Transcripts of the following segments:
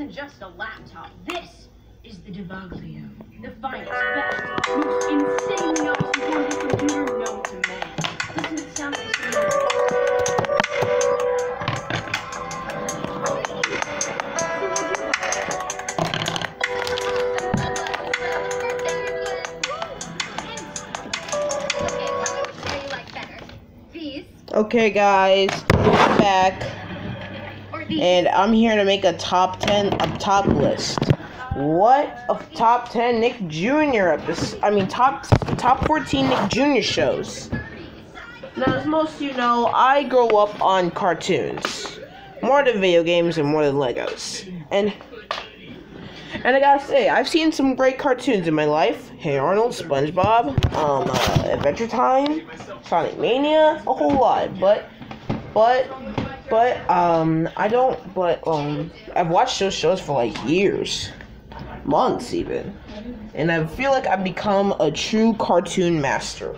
isn't just a laptop. This is the Devaglio. The finest, best, most insanely awesome computer known to man. Doesn't it sound like Okay guys, I'm back, and I'm here to make a top list. What of top 10 Nick Jr. episodes? I mean top 14 Nick Jr. shows. Now, as most of you know, I grew up on cartoons, more than video games and more than Legos. And I gotta say, I've seen some great cartoons in my life. Hey Arnold, SpongeBob, Adventure Time, Sonic Mania, a whole lot. I've watched those shows for like years, months even. And I feel like I've become a true cartoon master.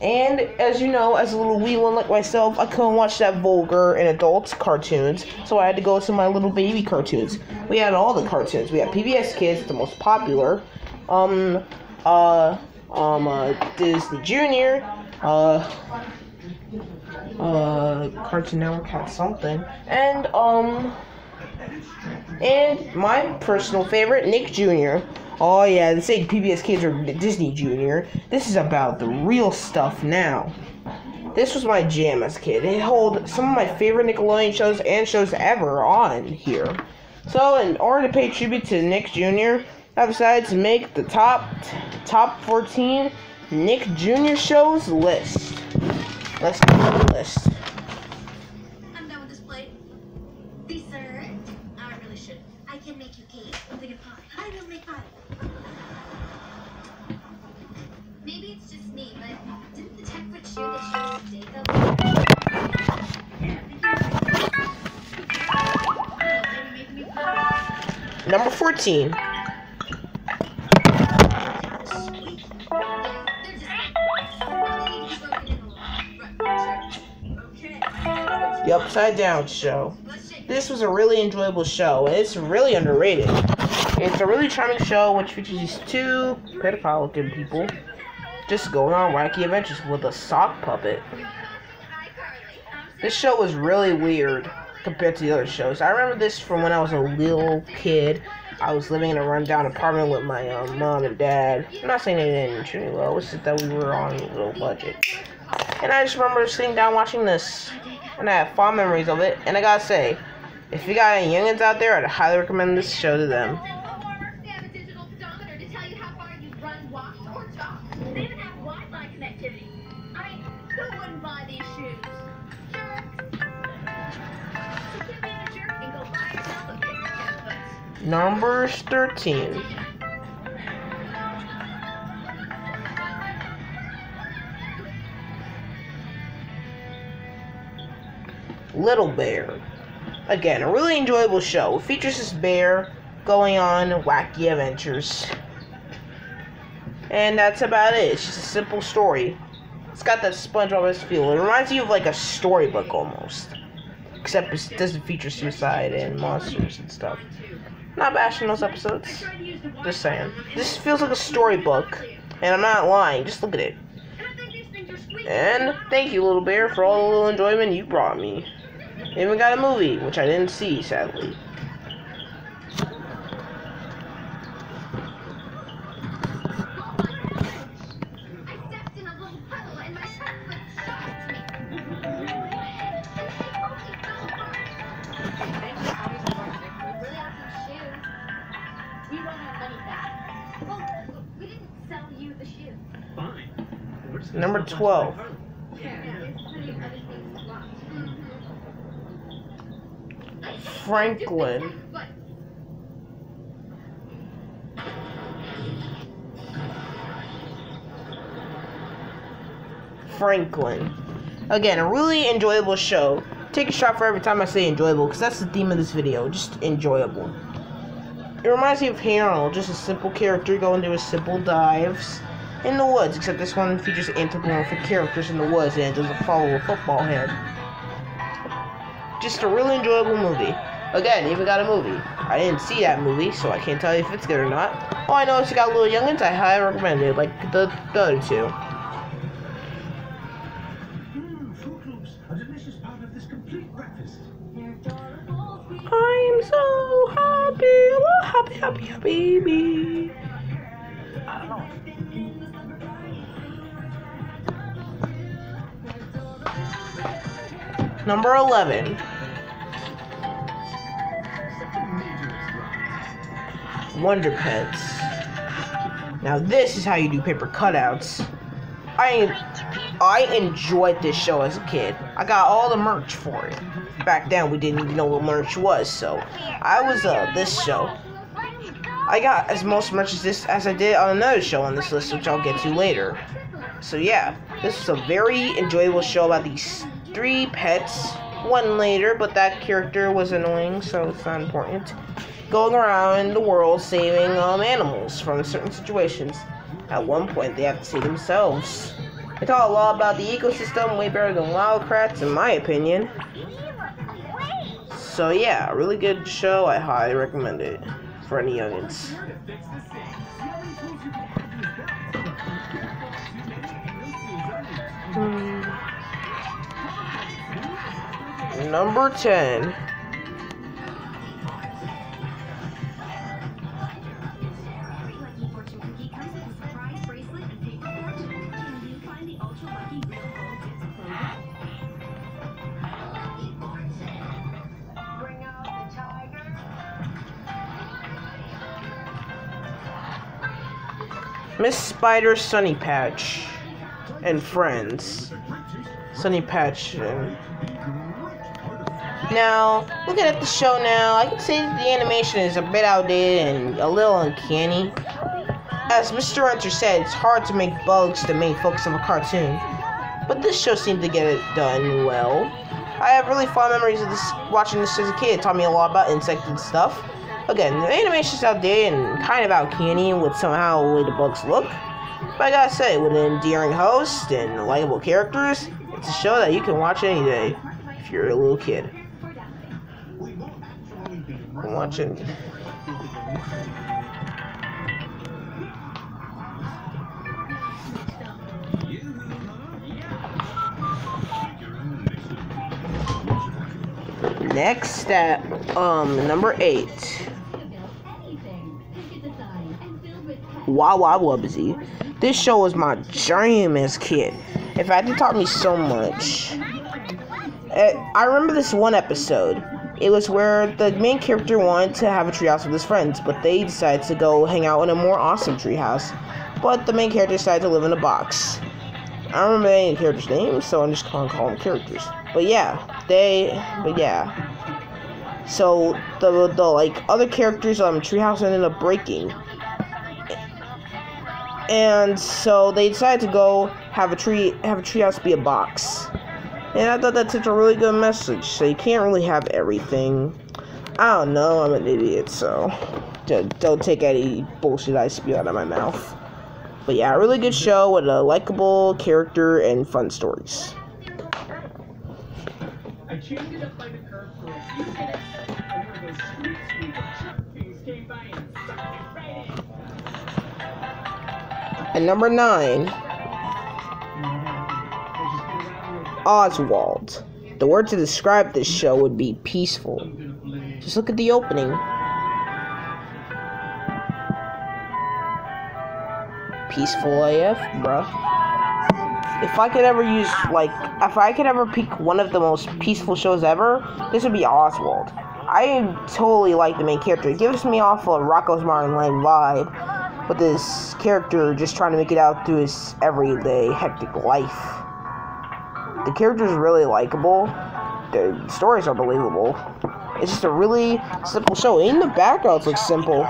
And, as you know, as a little wee one like myself, I couldn't watch that vulgar and adult cartoons, so I had to go to my little baby cartoons. We had all the cartoons. We had PBS Kids, the most popular, Disney Junior, Cartoon Network had something, and my personal favorite, Nick Jr. Oh yeah, this ain't PBS Kids or Disney Junior. This is about the real stuff now. This was my jam as a kid. It held some of my favorite Nickelodeon shows and shows ever on here. So, in order to pay tribute to Nick Jr., I decided to make the top 14 Nick Jr. shows list. Let's go to the list. I'm done with this plate. Dessert? I really should. I can make you cake. I'll take a pie. I will make pie. Maybe it's just me, but didn't the tech shoe that shows Jacob? Number 14. The Upside Down Show. This was a really enjoyable show, and it's really underrated. It's a really charming show which features these two pedophile-looking people just going on wacky adventures with a sock puppet. This show was really weird compared to the other shows. I remember this from when I was a little kid. I was living in a rundown apartment with my mom and dad. I'm not saying they didn't treat me well, it's just that we were on a little budget. And I just remember sitting down watching this, and I have fond memories of it. And I gotta say, if you got any youngins out there, I'd highly recommend this show to them. They have a digital pedometer to tell you how far you've run, walked, or talked. They even have Wi-Fi connectivity. I mean, who wouldn't buy these shoes? Jerks. So quit being a jerk and go buy yourself a pair of headphones. Number 13. Little Bear. Again, a really enjoyable show. It features this bear going on wacky adventures. And that's about it. It's just a simple story. It's got that SpongeBob feel. It reminds you of like a storybook almost. Except it doesn't feature suicide and monsters and stuff. Not bashing those episodes. Just saying. This feels like a storybook. And I'm not lying. Just look at it. And thank you, Little Bear, for all the little enjoyment you brought me. They even got a movie, which I didn't see, sadly. Number 12. Franklin. Again, a really enjoyable show. Take a shot for every time I say enjoyable, because that's the theme of this video. Just enjoyable. It reminds me of Hey Arnold, just a simple character going to his simple dives in the woods, except this one features anthropomorphic characters in the woods and it doesn't follow a football head. Just a really enjoyable movie. Again, even got a movie. I didn't see that movie, so I can't tell you if it's good or not. All I know is it got little youngins. I highly recommend it, like the other two. Fruit Loops, a delicious part of this complete breakfast. I'm so happy, baby. Number 11. Wonder Pets. Now this is how you do paper cutouts. I enjoyed this show as a kid. I got all the merch for it. Back then we didn't even know what merch was, so I was this show. I got as most merch as I did on another show on this list, which I'll get to later. So yeah, this was a very enjoyable show about these 3 pets. One later, but that character was annoying, so it's not important. Going around the world saving animals from certain situations. At one point, they have to save themselves. They taught a lot about the ecosystem, way better than Wildcrats, in my opinion. So yeah, a really good show. I highly recommend it for any youngins. Number 10. Miss Spider, Sunny Patch, and Friends. Sunny Patch. Now, looking at the show now, I can say that the animation is a bit outdated and a little uncanny. As Mr. Hunter said, it's hard to make bugs the main focus of a cartoon, but this show seemed to get it done well. I have really fond memories of watching this as a kid. It taught me a lot about insects and stuff. Again, the animation's outdated and kind of uncanny with somehow the way the bugs look. But I gotta say, with an endearing host and likable characters, it's a show that you can watch any day if you're a little kid. I'm watching. Next at number 8. Wawa Wubbzy. This show was my dream as a kid. In fact, it taught me so much. I remember this one episode. It was where the main character wanted to have a treehouse with his friends, but they decided to go hang out in a more awesome treehouse. But the main character decided to live in a box. I don't remember any of the characters' names, so I'm just gonna call them characters. But yeah. So the like other characters' treehouse ended up breaking. And so they decided to go have a treehouse be a box. And I thought that's such a really good message. So you can't really have everything. I don't know, I'm an idiot, so don't take any bullshit I spew out of my mouth. But yeah, a really good show with a likable character and fun stories. I changed it up by the curb for a few minutes, and one of those sweet chirp things came by and sucked it right in. And number 9. Oswald. The word to describe this show would be peaceful. Just look at the opening. Peaceful AF, bruh. If I could ever pick one of the most peaceful shows ever, this would be Oswald. I totally like the main character. It gives me off a Rocko's Modern Life vibe, with this character just trying to make it out through his everyday hectic life. The character is really likable. The stories are believable. It's just a really simple show. Even the backgrounds look simple.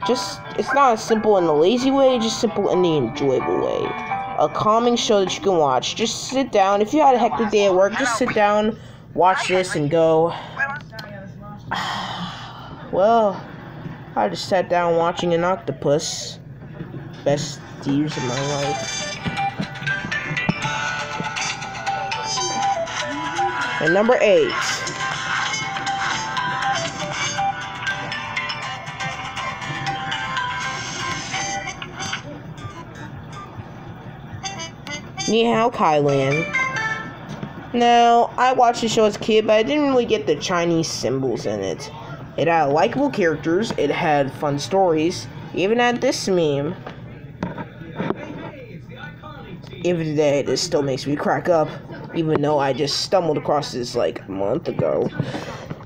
It's not as simple in the lazy way, just simple in the enjoyable way. A calming show that you can watch. Just sit down. If you had a hectic day at work, just sit down, watch this, and go, well, I just sat down watching an octopus. Best years of my life. And number 8. Ni hao, Kailan. Now, I watched the show as a kid, but I didn't really get the Chinese symbols in it. It had likable characters, it had fun stories, even had this meme. Even today, this still makes me crack up, even though I just stumbled across this like a month ago.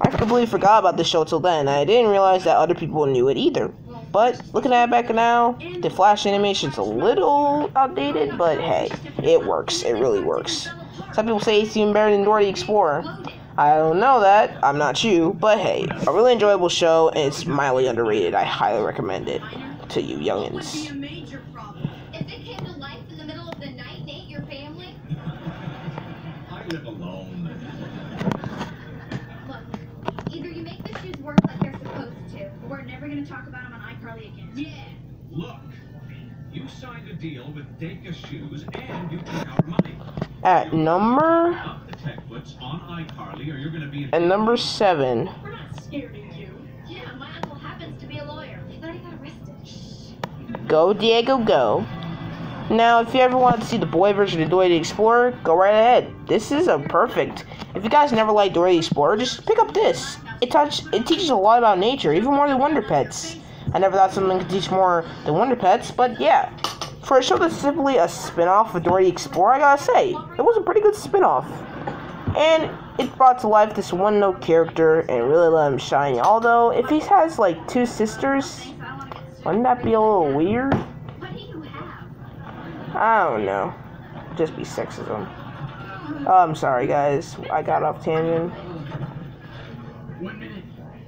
I completely forgot about the show till then. I didn't realize that other people knew it either. But looking at it back now, the Flash animation's a little outdated, but hey, it works. It really works. Some people say it's even better than Dora the Explorer. I don't know that. I'm not you, but hey, a really enjoyable show, and it's mildly underrated. I highly recommend it to you youngins. If it came to life in the middle of the night and ate your family? I live alone. Look, either you make the shoes work like they're supposed to, or we're never going to talk about them on iCarly again. Yeah. Look, you signed a deal with Dacus Shoes and you took our money. At number... Up the tech foots on iCarly or you're going to be... At number 7. We're not scared of you. Yeah, my uncle happens to be a lawyer. I thought he got arrested. Go, Diego, go. Now, if you ever wanted to see the boy version of Dora the Explorer, go right ahead. This is a perfect. If you guys never liked Dora the Explorer, just pick up this. It teaches a lot about nature, even more than Wonder Pets. I never thought something could teach more than Wonder Pets, but yeah. For a show that's simply a spin-off of Dora the Explorer, I gotta say, it was a pretty good spin-off. And it brought to life this one-note character and really let him shine. Although, if he has like 2 sisters, wouldn't that be a little weird? What do you have? I don't know. Just be sexism. Oh, I'm sorry, guys. I got off tangent. 1 minute,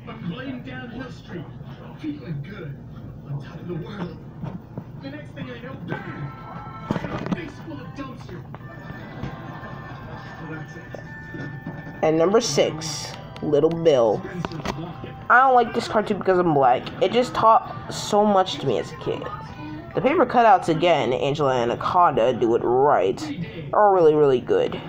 I'm playing down Hill Street, feeling good, on top of the world. The next thing I know, bam! I got a face full of dumpster. So that's it. And number 6, Little Bill. I don't like this cartoon because I'm black. It just taught so much to me as a kid. The paper cutouts again, Angela and Anaconda do it right, are really, really good.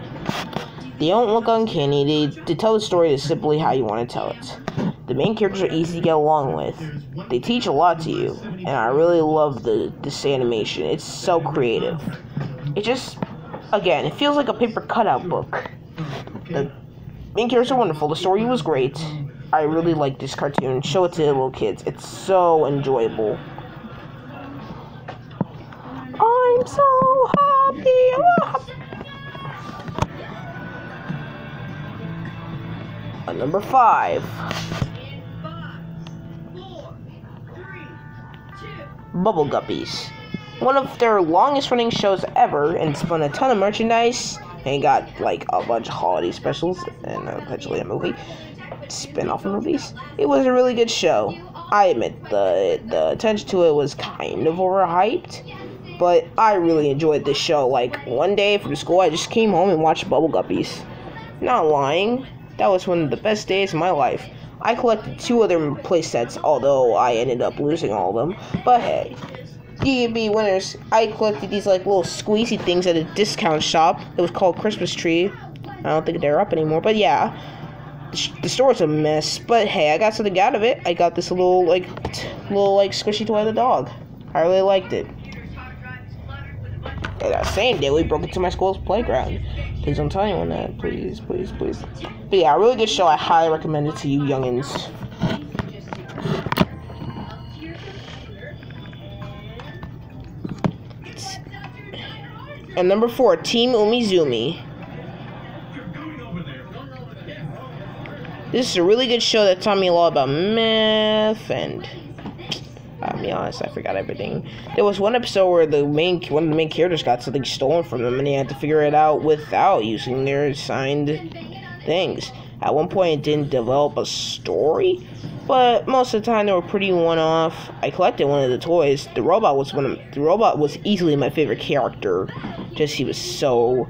They don't look uncanny, they tell the story simply how you want to tell it. The main characters are easy to get along with. They teach a lot to you, and I really love this animation. It's so creative. It just, again, it feels like a paper cutout book. The main characters are wonderful, the story was great. I really like this cartoon. Show it to little kids. It's so enjoyable. I'm so happy. Number 5. Bubble Guppies. One of their longest running shows ever, and spun a ton of merchandise and got like a bunch of holiday specials and eventually a movie. Spin-off movies. It was a really good show. I admit the attention to it was kind of overhyped, but I really enjoyed this show. Like one day from school, I just came home and watched Bubble Guppies. Not lying, that was one of the best days of my life. I collected 2 other playsets, although I ended up losing all of them. But hey, D&B winners. I collected these like little squeezy things at a discount shop. It was called Christmas Tree. I don't think they're up anymore, but yeah. The store's a mess, but hey, I got something out of it. I got this little squishy toy of the dog. I really liked it. And that same day, we broke into my school's playground. Please don't tell anyone that. Please, please, please. But yeah, a really good show. I highly recommend it to you youngins. And number 4, Team Umizoomi. This is a really good show that taught me a lot about math, and I'll be honest, I forgot everything. There was one episode where one of the main characters got something stolen from them, and they had to figure it out without using their assigned things. At one point, it didn't develop a story, but most of the time they were pretty one-off. I collected one of the toys. The robot was easily my favorite character. Just he was so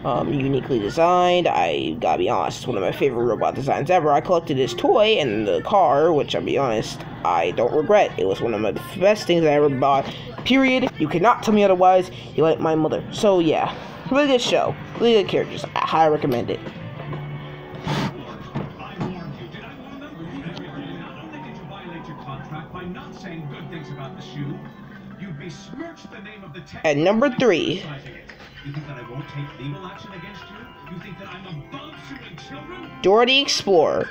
uniquely designed. I gotta be honest, it's one of my favorite robot designs ever. I collected his toy and the car, which I'll be honest, I don't regret. It was one of the best things I ever bought. Period. You cannot tell me otherwise. You like my mother. So yeah, really good show. Really good characters. I highly recommend it. By not saying good things about the shoe, You besmirch the name of the At number 3. You think that I won't take legal action against you? You think that I'm above suing children? Dora the Explorer.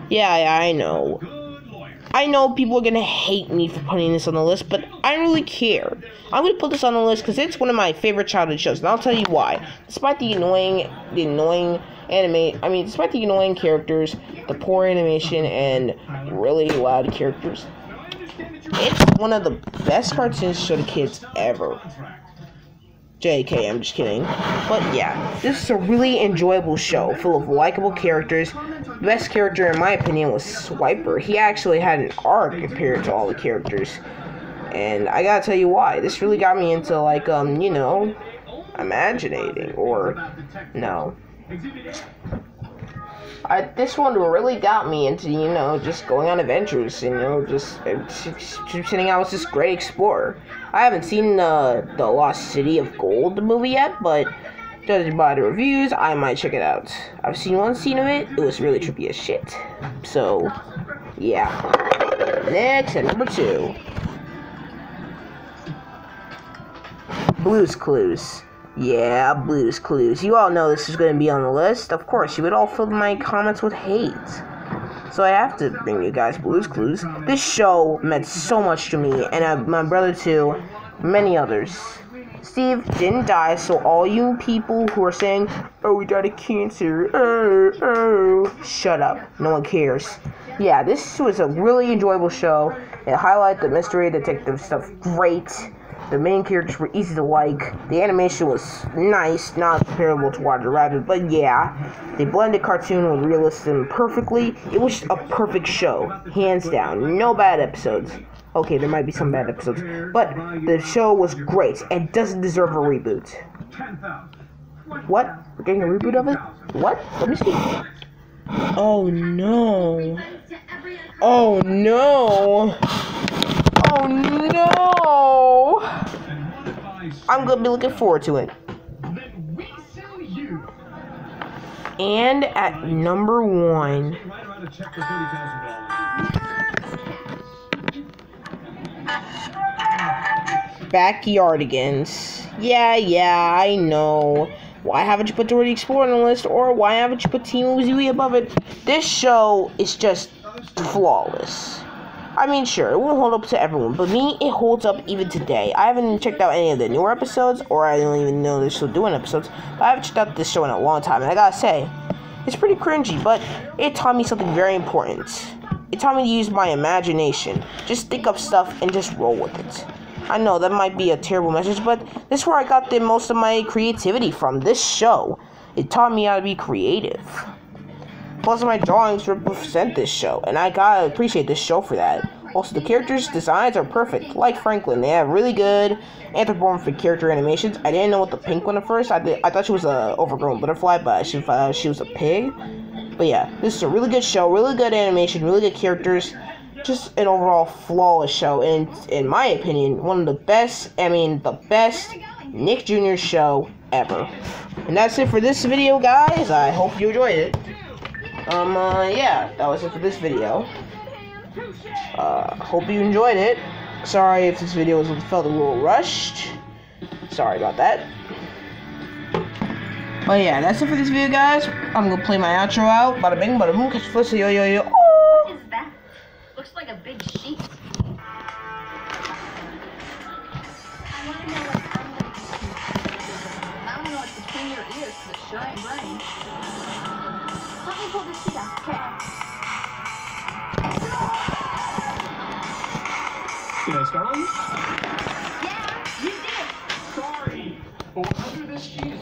Yeah, I know. Good lawyer. I know people are gonna hate me for putting this on the list, but I don't really care. I'm gonna put this on the list because it's one of my favorite childhood shows, and I'll tell you why. Despite the annoying despite the annoying characters, the poor animation, and really loud characters, it's one of the best cartoons to show to kids ever. JK, I'm just kidding. But yeah, this is a really enjoyable show, full of likable characters. The best character, in my opinion, was Swiper. He actually had an arc compared to all the characters. And I gotta tell you why. This really got me into, like, imaginating, or, no. This one really got me into, just going on adventures, just sitting out as this great explorer. I haven't seen the Lost City of Gold movie yet, but judging by the reviews, I might check it out. I've seen one scene of it. It was really trippy as shit. So, yeah. Next, at number 2. Blue's Clues. Yeah, Blue's Clues. You all know this is going to be on the list. Of course, you would all fill my comments with hate. So I have to bring you guys Blue's Clues. This show meant so much to me, and my brother too, many others. Steve didn't die, so all you people who are saying, "Oh, he died of cancer," shut up. No one cares. Yeah, this was a really enjoyable show. It highlighted the mystery, detective stuff great. The main characters were easy to like. The animation was nice, not comparable to Roger Rabbit, but yeah. They blended cartoon with realism perfectly. It was a perfect show, hands down. No bad episodes. Okay, there might be some bad episodes, but the show was great and doesn't deserve a reboot. What? We're getting a reboot of it? What? Let me see. Oh no. Oh no. Oh no! I'm gonna be looking forward to it. And at number 1, Backyardigans. Yeah, I know. Why haven't you put Dora the Explorer on the list, or why haven't you put Team Uzui above it? This show is just flawless. I mean, sure, it won't hold up to everyone, but me, it holds up even today. I haven't checked out any of the newer episodes, or I don't even know they're still doing episodes, but I haven't checked out this show in a long time, and I gotta say, it's pretty cringy, but it taught me something very important. It taught me to use my imagination. Just think up stuff and just roll with it. I know that might be a terrible message, but this is where I got the most of my creativity from, this show. It taught me how to be creative. Plus, my drawings represent this show, and I gotta appreciate this show for that. Also, the characters' designs are perfect. Like Franklin, they have really good anthropomorphic character animations. I didn't know what the pink one at first. I thought she was a overgrown butterfly, but she was a pig. But yeah, this is a really good show, really good animation, really good characters. Just an overall flawless show, and in my opinion, one of the best, the best Nick Jr. show ever. And that's it for this video, guys. I hope you enjoyed it. Yeah, that was it for this video. Hope you enjoyed it. Sorry if this video felt a little rushed. Sorry about that. But yeah, that's it for this video, guys. I'm gonna play my outro out. Bada bing, bada boom, catch you later. Yo, yo, yo. What is that? Looks like a big sheet. I want to know what's under. I don't know what's between your ears, because it sure ain't brain. Let me pull this sheet out. Okay. Did I start on you? Yeah, you did. Sorry, but what's under this sheet is